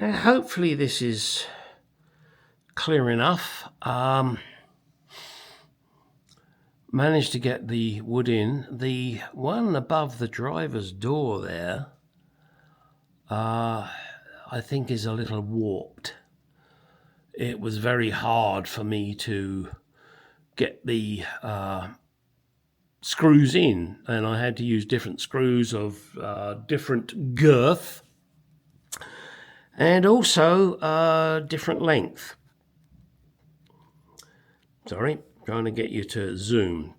Hopefully this is clear enough. Managed to get the wood in. The one above the driver's door there, I think is a little warped. It was very hard for me to get the screws in, and I had to use different screws of different girth and also different length. Sorry, trying to get you to zoom.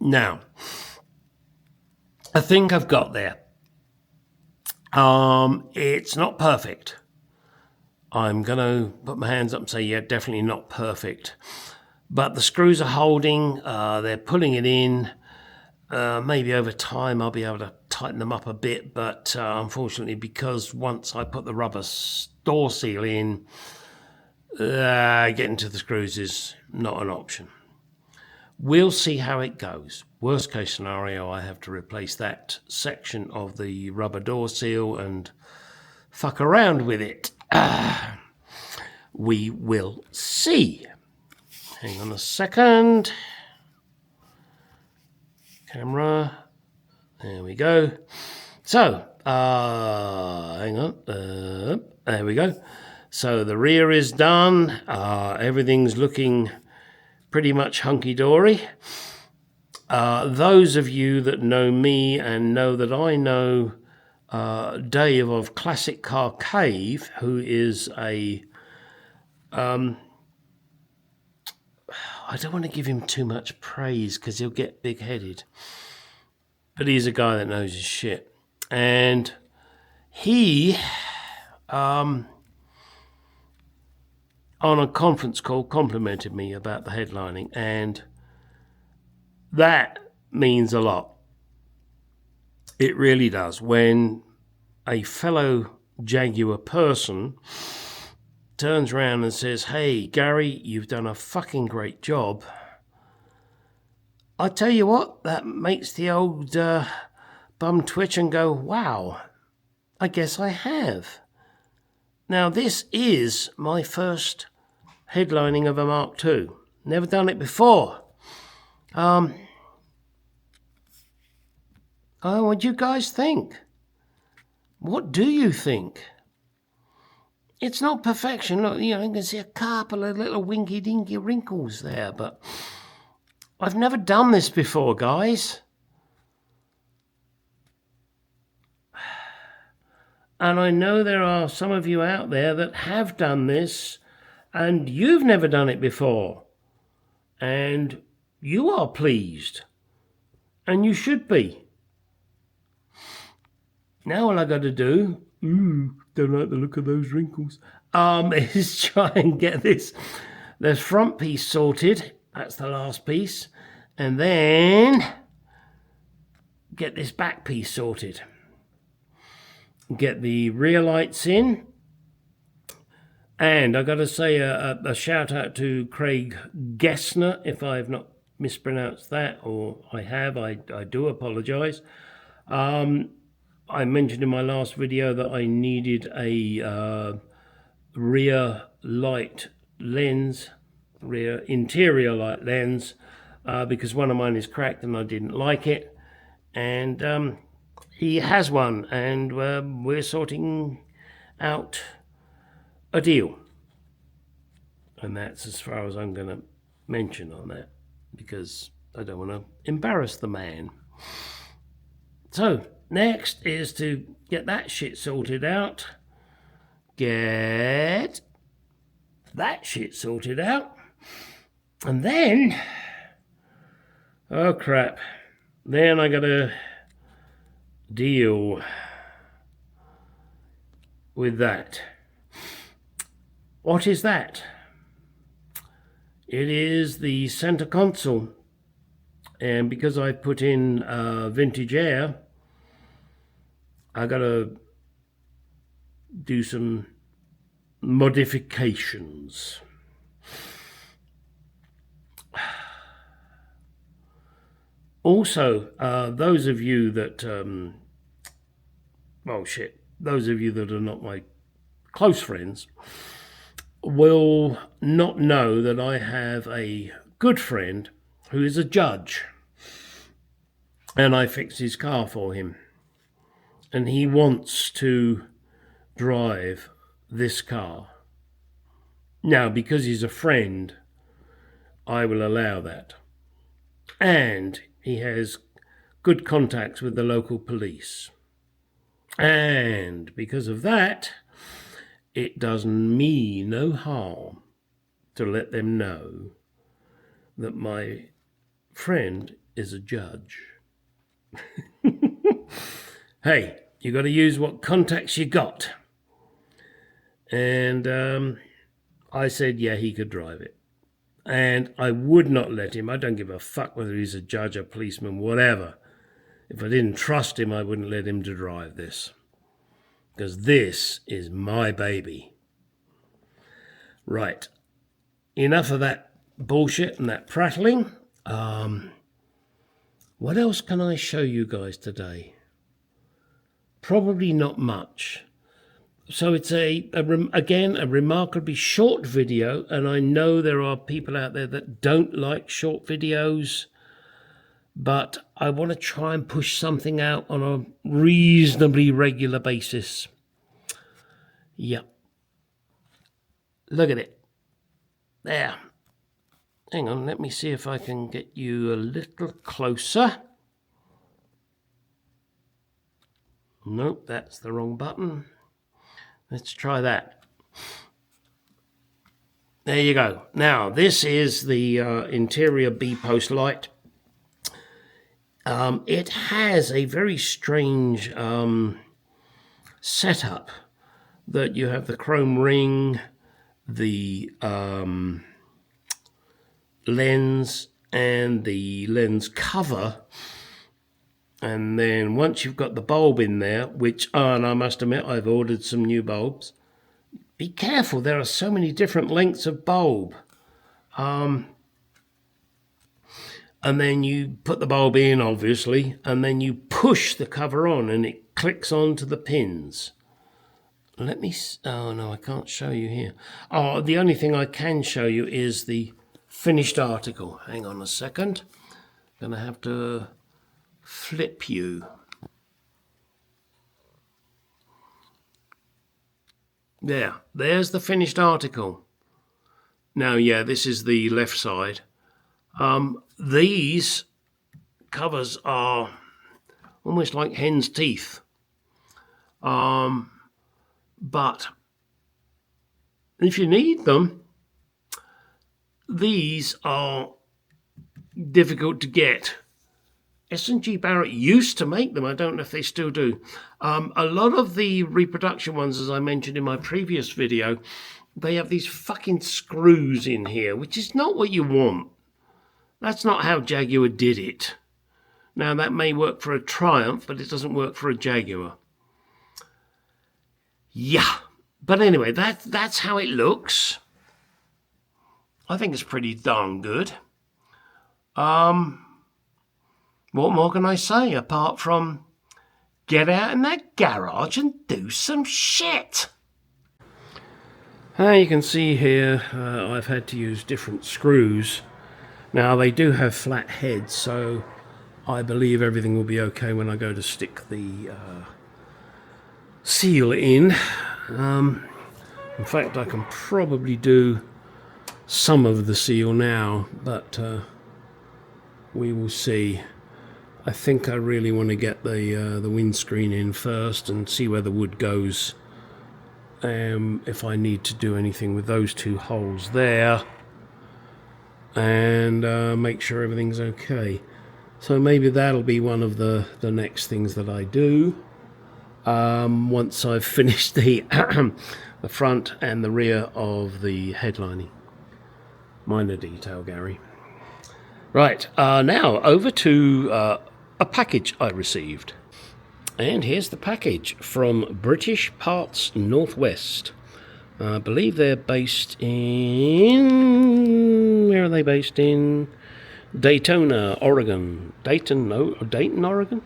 Now, I think I've got there. It's not perfect. I'm going to put my hands up and say, yeah, definitely not perfect. But the screws are holding, they're pulling it in. Maybe over time I'll be able to tighten them up a bit, but unfortunately, because once I put the rubber door seal in, getting to the screws is not an option. We'll see how it goes. Worst case scenario, I have to replace that section of the rubber door seal and fuck around with it. We will see. Hang on a second. Camera. There we go. So, hang on. There we go. So the rear is done. Everything's looking pretty much hunky-dory. Those of you that know me and know that I know Dave of Classic Car Cave, who is a... I don't want to give him too much praise because he'll get big-headed. But he's a guy that knows his shit. And he... on a conference call, complimented me about the headlining, and that means a lot. It really does. When a fellow Jaguar person turns around and says, hey, Gary, you've done a fucking great job, I tell you what, that makes the old bum twitch and go, wow, I guess I have. Now, this is my first headlining of a Mark II. Never done it before. What do you guys think? What do you think? It's not perfection. Look, you can see a couple of little winky-dinky wrinkles there, but I've never done this before, guys. And I know there are some of you out there that have done this, and you've never done it before. And you are pleased. And you should be. Now all I got to do, don't like the look of those wrinkles, is try and get this front piece sorted. That's the last piece. And then get this back piece sorted. Get the rear lights in. And I got to say a shout out to Craig Gessner, if I've not mispronounced that, or I have, I do apologise. I mentioned in my last video that I needed a rear light lens, rear interior light lens, because one of mine is cracked and I didn't like it. And he has one, and we're sorting out a deal. And that's as far as I'm going to mention on that, because I don't want to embarrass the man. So, next is to get that shit sorted out. Get that shit sorted out. And then, oh crap, then I gotta deal with that. What is that? It is the center console. And because I put in vintage air, I gotta do some modifications. Also, those of you that, those of you that are not my close friends, will not know that I have a good friend who is a judge, and I fix his car for him, and he wants to drive this car. Now, because he's a friend, I will allow that. And he has good contacts with the local police. And because of that, it does me no harm to let them know that my friend is a judge. Hey, you got to use what contacts you got. And I said, yeah, he could drive it. And I would not let him. I don't give a fuck whether he's a judge, a policeman, whatever. If I didn't trust him, I wouldn't let him to drive this. Because this is my baby. Right. Enough of that bullshit and that prattling. What else can I show you guys today? Probably not much. So it's again a remarkably short video, and I know there are people out there that don't like short videos, but I want to try and push something out on a reasonably regular basis. Yep. Look at it. There. Hang on, let me see if I can get you a little closer. Nope, that's the wrong button. Let's try that. There you go. Now, this is the interior B-post light. It has a very strange setup, that you have the chrome ring, the lens, and the lens cover. And then once you've got the bulb in there, which, and I must admit, I've ordered some new bulbs. Be careful, there are so many different lengths of bulb. And then you put the bulb in, obviously, and then you push the cover on and it clicks onto the pins. Let me, oh no, I can't show you here. Oh, the only thing I can show you is the finished article. Hang on a second. Gonna have to flip you. There's the finished article. Now, yeah, this is the left side. These covers are almost like hen's teeth. But if you need them, these are difficult to get. S&G Barrett used to make them. I don't know if they still do. A lot of the reproduction ones, as I mentioned in my previous video, they have these fucking screws in here, which is not what you want. That's not how Jaguar did it. Now, that may work for a Triumph, but it doesn't work for a Jaguar. Yeah. But anyway, that's how it looks. I think it's pretty darn good. What more can I say apart from get out in that garage and do some shit? You can see here I've had to use different screws. Now, they do have flat heads, so I believe everything will be okay when I go to stick the seal in. In fact, I can probably do some of the seal now, but we will see. I think I really want to get the windscreen in first and see where the wood goes. If I need to do anything with those two holes there, and make sure everything's okay. So maybe that'll be one of the next things that I do once I've finished the the front and the rear of the headlining. Minor detail, Gary. Right, now over to a package I received. And here's the package from British Parts Northwest. I believe they're based in... Where are they based in? Daytona, Oregon. Dayton, Oregon?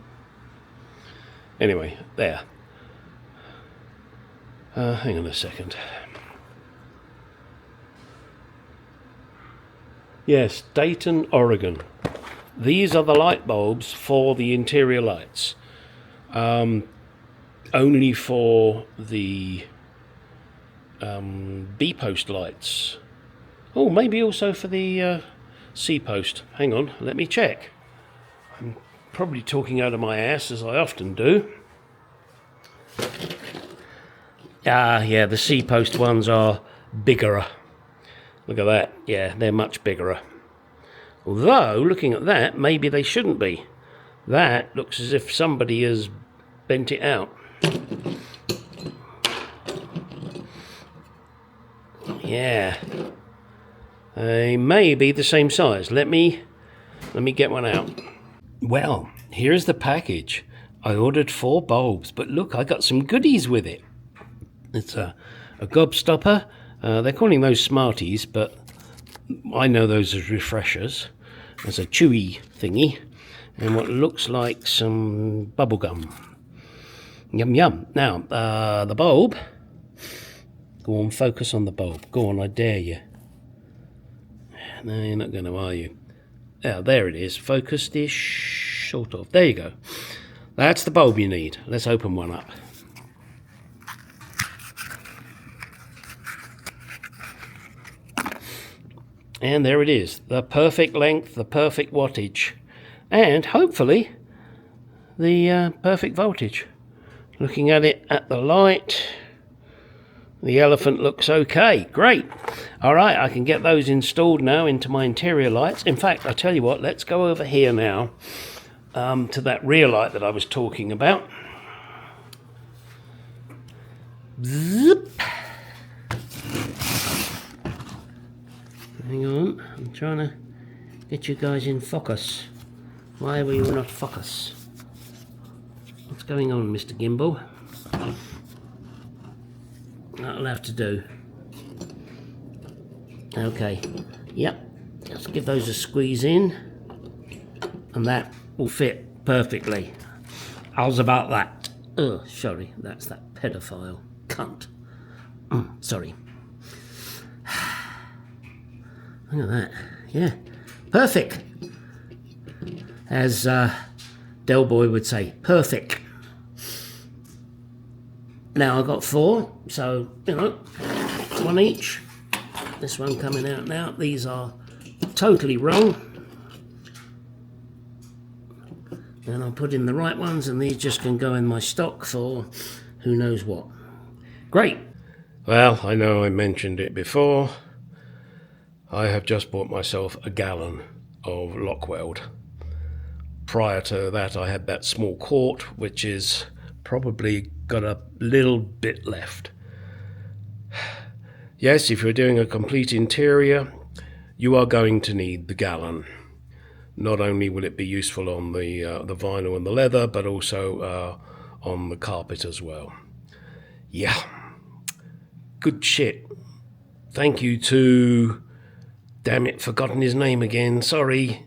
Anyway, there. Hang on a second. Yes, Dayton, Oregon. These are the light bulbs for the interior lights. Only for the B post lights. Oh, maybe also for the C post. Hang on, let me check. I'm probably talking out of my ass, as I often do. Yeah, the C post ones are bigger. Look at that. Yeah, they're much bigger. Although, looking at that, maybe they shouldn't be. That looks as if somebody has bent it out. Yeah. They may be the same size. Let me get one out. Well, here's the package. I ordered 4 bulbs, but look, I got some goodies with it. It's a gobstopper. They're calling those Smarties, but I know those as refreshers. There's a chewy thingy and what looks like some bubble gum. Yum yum. Now, the bulb. Go on, focus on the bulb. Go on, I dare you. No, you're not going to, are you? Oh, there it is. Focused-ish, sort of. There you go. That's the bulb you need. Let's open one up. And there it is. The perfect length, the perfect wattage. And, hopefully, the perfect voltage. Looking at it at the light, the elephant looks okay. Great. All right, I can get those installed now into my interior lights. In fact, I tell you what, let's go over here now to that rear light that I was talking about. Zip. Hang on, I'm trying to get you guys in focus. Why will you not focus? What's going on, Mr. Gimbal? That'll have to do. Okay, yep, let's give those a squeeze in, and that will fit perfectly. How's about that? Oh, sorry, that's that pedophile cunt. Sorry. Look at that. Yeah, perfect. As Del Boy would say, perfect. Now I've got 4, so, you know, 1 each. This one coming out now. These are totally wrong. And I'll put in the right ones, and these just can go in my stock for who knows what. Great. Well, I know I mentioned it before. I have just bought myself a gallon of Lockweld. Prior to that, I had that small quart, which is probably got a little bit left. Yes, if you're doing a complete interior, you are going to need the gallon. Not only will it be useful on the vinyl and the leather, but also on the carpet as well. Yeah, good shit. Thank you to... Damn it, forgotten his name again, sorry.